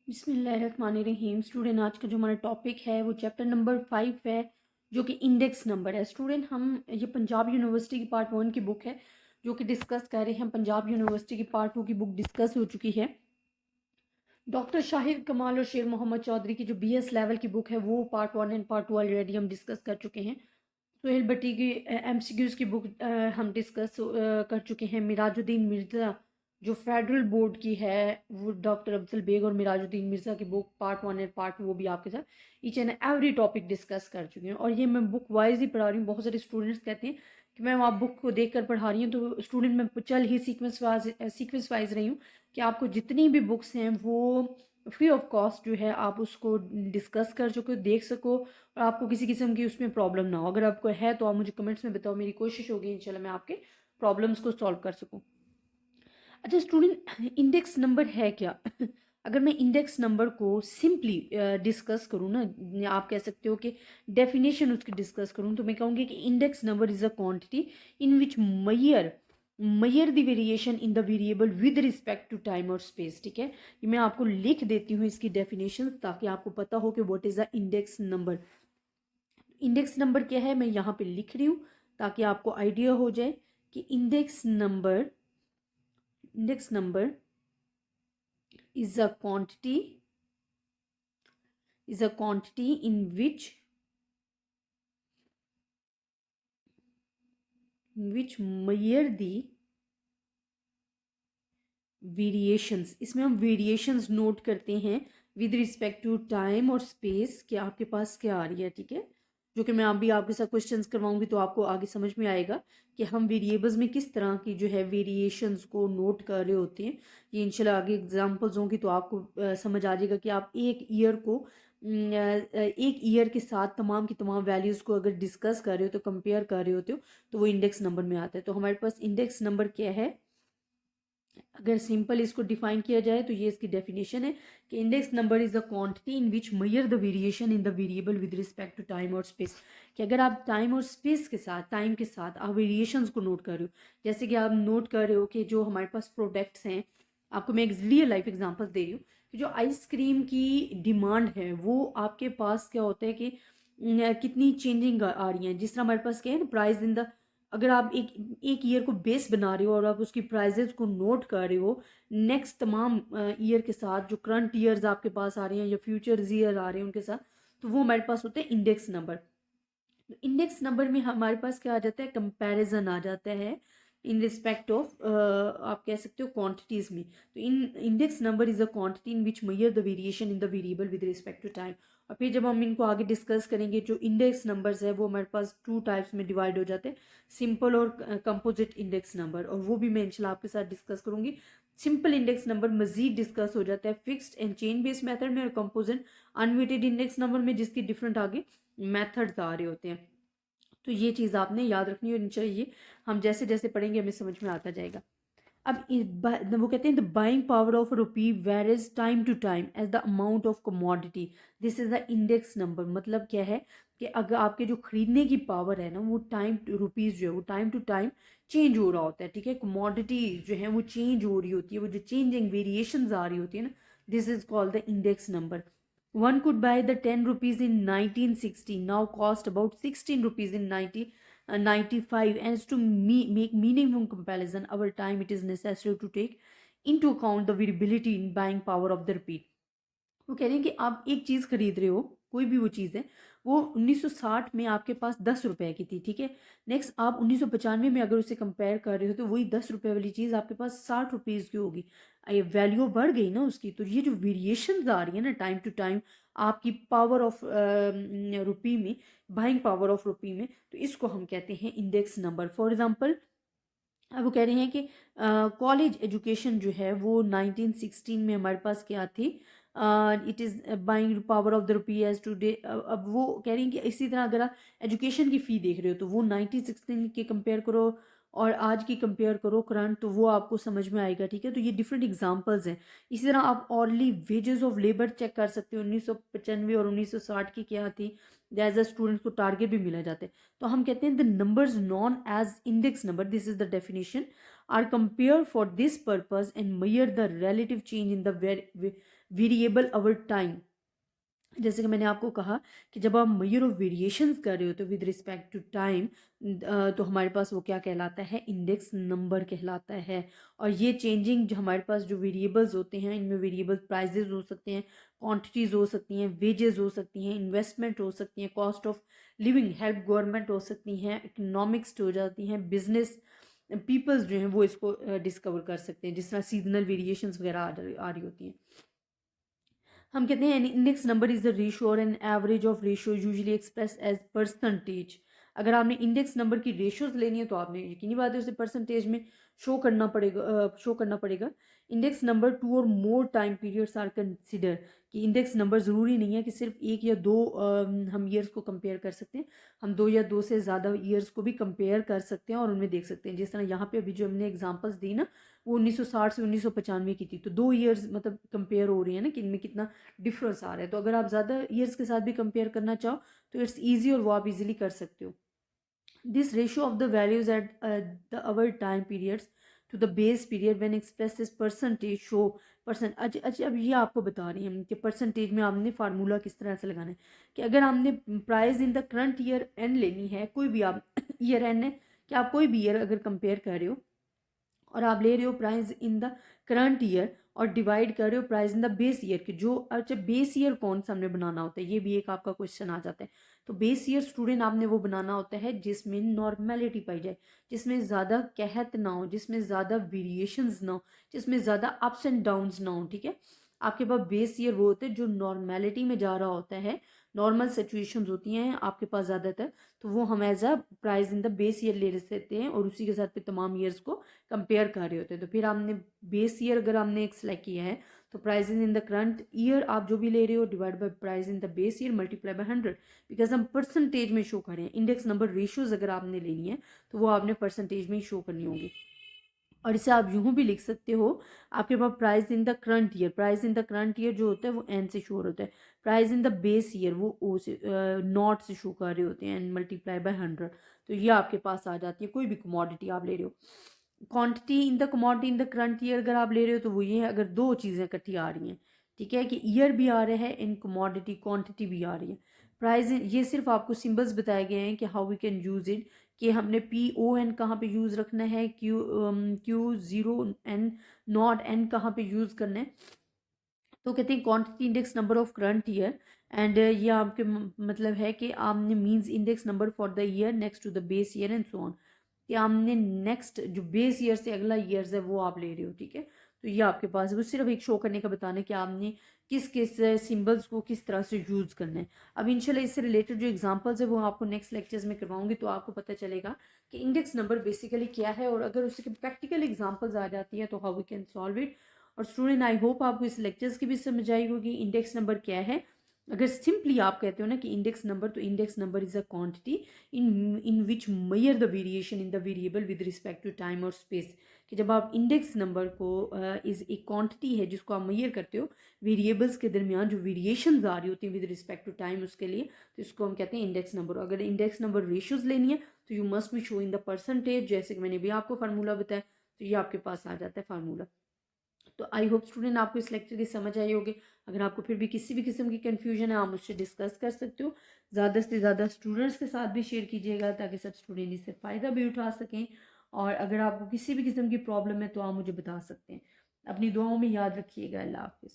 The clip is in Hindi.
बिस्मिल्लाहिर्रहमानिर्रहीम। स्टूडेंट, आज का जो हमारा टॉपिक है वो चैप्टर नंबर 5 है, जो कि इंडेक्स नंबर है। स्टूडेंट, हम ये पंजाब यूनिवर्सिटी की पार्ट 1 की बुक है जो कि डिस्कस कर रहे हैं। पंजाब यूनिवर्सिटी की पार्ट 2 की बुक डिस्कस हो चुकी है। डॉक्टर शाहिद कमाल और शेर मोहम्मद चौधरी की जो BS लेवल की बुक है वो पार्ट 1 एंड पार्ट 2 ऑलरेडी हम डिस्कस कर चुके हैं। सोहेल भट्टी की MCQs की बुक हम डिस्कस कर चुके हैं। मिराजुद्दीन मिर्ज़ा जो फेडरल बोर्ड की है, वो डॉक्टर अफजल बेग और मिराजुद्दीन मिर्ज़ा की बुक पार्ट 1 एंड पार्ट 2 वो भी आपके साथ each and every topic discuss कर चुके हैं। और ये मैं बुक वाइज ही पढ़ा रही हूँ। बहुत सारे स्टूडेंट्स कहते हैं कि मैम आप बुक को देख कर पढ़ा रही हैं, तो स्टूडेंट मैं चल ही सीक्वेंस वाइज रही हूँ कि आपको जितनी भी बुक्स हैं वो फ्री ऑफ कॉस्ट जो है आप उसको डिस्कस कर सको, देख सको, और आपको किसी किस्म की उसमें प्रॉब्लम ना हो। अगर आपको है तो आप मुझे कमेंट्स में बताओ, मेरी कोशिश होगी इंशाल्लाह मैं आपके प्रॉब्लम्स को सॉल्व कर सकूं। अच्छा स्टूडेंट, इंडेक्स नंबर है क्या? अगर मैं इंडेक्स नंबर को सिंपली डिस्कस करूँ ना, आप कह सकते हो कि डेफिनेशन उसकी डिस्कस करूँ, तो मैं कहूँगी कि index number is a quantity in which measure the variation in the variable with respect to time और स्पेस। ठीक है, ये मैं आपको लिख देती हूँ इसकी डेफिनेशन, ताकि आपको पता हो कि what is the index number. Index number क्या है मैं यहाँ पे लिख रही हूँ ताकि आपको आइडिया हो जाए कि index number is a quantity in which measure the variations. इसमें हम वेरिएशंस नोट करते हैं विद रिस्पेक्ट टू टाइम और स्पेस कि आपके पास क्या आ रही है। ठीक है, जो कि मैं अभी आपके साथ क्वेश्चंस करवाऊंगी तो आपको आगे समझ में आएगा कि हम वेरिएबल्स में किस तरह की जो है वेरिएशंस को नोट कर रहे होते हैं। ये इंशाल्लाह आगे एग्जांपल्स होंगी तो आपको समझ आ जाएगा कि आप एक ईयर के साथ तमाम की तमाम वैल्यूज़ को अगर डिस्कस कर रहे हो, तो कंपेयर कर रहे होते हो, तो वो इंडेक्स नंबर में आता है। तो हमारे पास इंडेक्स नंबर क्या है? अगर सिंपल इसको डिफाइन किया जाए तो ये इसकी डेफिनेशन है कि index number is the quantity in which measure the variation in the variable with respect to time और स्पेस। कि अगर आप टाइम के साथ आप वेरिएशंस को नोट कर रहे हो, जैसे कि आप नोट कर रहे हो कि जो हमारे पास प्रोडक्ट्स हैं, आपको मैं एक रियल लाइफ एग्जांपल दे रही हूँ कि जो आइसक्रीम की डिमांड है वो आपके पास क्या होता है कि कितनी चेंजिंग आ रही है। जिस तरह हमारे पास क्या है ना, प्राइस इन द, अगर आप एक एक ईयर को बेस बना रहे हो और आप उसकी प्राइजेस को नोट कर रहे हो नेक्स्ट तमाम ईयर के साथ, जो करंट ईयर्स आपके पास आ रहे हैं या फ्यूचर ईयर आ रहे हैं उनके साथ, तो वो हमारे पास होते हैं इंडेक्स नंबर। इंडेक्स नंबर में हमारे पास क्या आ जाता है? कंपैरिजन आ जाता है इन रिस्पेक्ट ऑफ, आप कह सकते हो क्वांटिटीज में। तो in index number is a quantity in which measure the variation in the variable with respect to time. और फिर जब हम इनको आगे डिस्कस करेंगे, जो इंडेक्स नंबर्स है वो हमारे पास 2 टाइप्स में डिवाइड हो जाते हैं, सिंपल और कंपोजिट इंडेक्स नंबर, और वो भी मैं इंशाल्लाह आपके साथ डिस्कस करूंगी। सिंपल इंडेक्स नंबर मजीद डिस्कस हो जाता है fixed and chain based method में, और कंपोजिट अनवेटेड इंडेक्स नंबर में, जिसकी डिफरेंट आगे मेथड्स आ रहे होते हैं। तो ये चीज़ आपने याद रखनी है, और चाहिए हम जैसे जैसे पढ़ेंगे हमें समझ में आता जाएगा। अब वो कहते हैं the buying power of rupee varies time to time as the amount of commodity, this is the index number. मतलब क्या है कि अगर आपके जो खरीदने की पावर है ना, वो टाइम रुपीज़ जो है वो टाइम टू टाइम चेंज हो रहा होता है। ठीक है, कमोडिटी जो है वो चेंज हो रही होती है, वो जो चेंजिंग वेरिएशंस आ रही होती है ना, this is called the index number. One could buy the 10 rupees in 1960, now cost about 16 rupees in 95. And to make meaningful comparison, our time it is necessary to take into account the variability in buying power of the rupee. वो कह रहे हैं कि आप एक चीज़ खरीद रहे हो, कोई भी वो चीज़ है, वो 1960 में आपके पास 10 रुपए की थी। ठीक है, नेक्स्ट आप 1995 में अगर उसे कंपेयर कर रहे हो तो वही 10 रुपए वाली चीज़ आपके पास 60 रुपीज़ की होगी। ये वैल्यू बढ़ गई ना उसकी। तो ये जो वेरिएशन आ रही है ना टाइम टू टाइम आपकी पावर ऑफ रुपी में, बाइंग पावर ऑफ रुपी में, तो इसको हम कहते हैं इंडेक्स नंबर। फॉर एग्जाम्पल, अब वो कह रहे हैं कि कॉलेज एजुकेशन जो है वो 1916 में हमारे पास क्या थी? It is buying power of the rupee as today. अब वो कह रही हैं कि इसी तरह अगर आप एजुकेशन की फ़ी देख रहे हो तो वो 1916 के कंपेयर करो और आज की कंपेयर करो करंट, तो वो आपको समझ में आएगा। ठीक है, तो ये डिफरेंट एग्जांपल्स हैं। इसी तरह आप hourly wages of labour check कर सकते हो, 1995 और 1960 की क्या थी, एज अ स्टूडेंट को टारगेट भी मिला जाता है। तो हम कहते हैं the numbers known as index number, this is the definition, are compare for this purpose and measure the relative change in the variable over time. जैसे कि मैंने आपको कहा कि जब आप मेजर ऑफ वेरिएशंस कर रहे हो तो विद रिस्पेक्ट टू टाइम, तो हमारे पास वो क्या कहलाता है, इंडेक्स नंबर कहलाता है। और ये चेंजिंग जो हमारे पास जो वेरिएबल्स होते हैं, इनमें वेरिएबल प्राइजेज हो सकते हैं, क्वांटिटीज़ हो सकती हैं, वेजेस हो सकती हैं, इन्वेस्टमेंट हो सकती हैं, cost of living, help government हो सकती हैं, इकोनॉमिक्स हो जाती हैं, बिजनेस पीपल्स जो हैं वो इसको डिस्कवर कर सकते हैं, जिस तरह सीजनल वेरिएशंस वगैरह आ रही होती हैं। हम कहते हैं index number is the ratio or an average of ratio usually express as percentage. अगर आपने इंडेक्स नंबर की रेशियोज लेनी है तो आपने यकीनी बात है उसे परसेंटेज में शो करना पड़ेगा। Index number two or more time periods are consider, कि इंडेक्स नंबर ज़रूरी नहीं है कि सिर्फ एक या दो हम ईयर्स को कंपेयर कर सकते हैं, हम दो या दो से ज़्यादा ईयर्स को भी कंपेयर कर सकते हैं और उनमें देख सकते हैं। जिस तरह यहाँ पे अभी जो हमने एग्जांपल्स दी ना, वो 1960 से 1995 की थी, तो 2 ईयर्स मतलब कंपेयर हो रही है ना कि इनमें कितना डिफरेंस आ रहा है। तो अगर आप ज़्यादा ईयर्स के साथ भी कंपेयर करना चाहो तो इट्स ईजी और वो आप इजीली कर सकते हो। This ratio of the values at the our time periods to the base period when express this percentage show percent. अच्छा, अब ये आपको बता रही हैं कि परसेंटेज में आपने फार्मूला किस तरह से लगाना है, कि अगर आपने price in the current year and लेनी है, कोई भी आप ईयर एंड है कि आप कोई भी ईयर अगर कंपेयर कर रहे हो और आप ले रहे हो price in the current year और डिवाइड कर रहे हो price in the base year के, जो अच्छा बेस ईयर कौन सा हमने बनाना होता है, ये भी एक आपका क्वेश्चन आ जाता है। तो बेस ईयर स्टूडेंट आपने वो बनाना होता है जिसमें नॉर्मेलिटी पाई जाए, जिसमें ज़्यादा कहत ना हो, जिसमें ज़्यादा वेरिएशंस ना हो, जिसमें ज़्यादा अप्स एंड डाउन्स ना हो। ठीक है, आपके पास बेस ईयर वो होते हैं जो नॉर्मेलिटी में जा रहा होता है, नॉर्मल सिचुएशंस होती हैं आपके पास ज़्यादातर, तो वो हम as a price in the base year ले लेते हैं और उसी के साथ फिर तमाम ईयर्स को कंपेयर कर रहे होते हैं। तो फिर आपने बेस ईयर अगर आपने एक सेलेक्ट किया है तो price in the current year आप जो भी ले रहे हो divide by price in the base year multiply by 100, because हम परसेंटेज में शो करें। इंडेक्स नंबर रेशियोज अगर आपने लेनी है तो वो आपने परसेंटेज में ही शो करनी होगी। और इसे आप यूं भी लिख सकते हो, आपके पास price in the current year, price in the current year जो होता है वो एन से शो होता है, price in the base year वो ओ से नॉट से शो कर रहे होते हैं, एंड मल्टीप्लाई बाय 100। तो ये आपके पास आ जाती है कोई भी कमोडिटी आप ले रहे हो। Quantity in the commodity in the current year अगर आप ले रहे हो तो वो ये है, अगर दो चीज़ें इकट्ठी आ रही हैं, ठीक है, कि ईयर भी आ रहा है इन कमोडिटी क्वांटिटी भी आ रही है। प्राइस ये सिर्फ आपको सिंबल्स बताए गए हैं कि how we can use it, कि हमने पी ओ एन कहाँ पे यूज़ रखना है, Q zero N not N कहाँ पे यूज़ करना है। तो कहते हैं quantity index number of current year, and ये आपके मतलब है कि आपने means index number for the year next to the base year and so on, कि आपने नेक्स्ट जो बेस ईयर से अगला ईयर्स है वो आप ले रहे हो। ठीक है, तो ये आपके पास वो सिर्फ एक शो करने का बताना है कि आपने किस किस सिंबल्स को किस तरह से यूज़ करना है। अब इंशाल्लाह इससे रिलेटेड जो एग्जांपल्स है वो आपको नेक्स्ट लेक्चर्स में करवाऊंगी, तो आपको पता चलेगा कि इंडेक्स नंबर बेसिकली क्या है, और अगर उसके प्रैक्टिकल एग्जांपल्स आ जाती है तो how we can solve it. और स्टूडेंट आई होप आपको इस लेक्चर्स की भी समझ आई होगी इंडेक्स नंबर क्या है। अगर सिंपली आप कहते हो ना कि इंडेक्स नंबर, तो index number is a quantity in which measure the variation in the variable with respect to time और स्पेस, कि जब आप इंडेक्स नंबर को इज एक क्वांटिटी है जिसको आप मेयर करते हो वेरिएबल्स के दरमियान जो वेरिएशन आ रही होती है विद रिस्पेक्ट टू टाइम उसके लिए, तो इसको हम कहते हैं इंडेक्स नंबर। अगर इंडेक्स नंबर रेशियोज लेनी है तो you must be show in the percentage, जैसे कि मैंने भी आपको फार्मूला बताया, तो ये आपके पास आ जाता है फार्मूला। तो आई होप स्टूडेंट आपको इस लेक्चर की समझ आई होगी। अगर आपको फिर भी किसी भी किस्म की कन्फ्यूजन है आप मुझसे डिस्कस कर सकते हो, ज़्यादा से ज़्यादा स्टूडेंट्स के साथ भी शेयर कीजिएगा ताकि सब स्टूडेंट इससे फ़ायदा भी उठा सकें। और अगर आपको किसी भी किस्म की प्रॉब्लम है तो आप मुझे बता सकते हैं। अपनी दुआओं में याद रखिएगा। अल्लाह हाफिज़।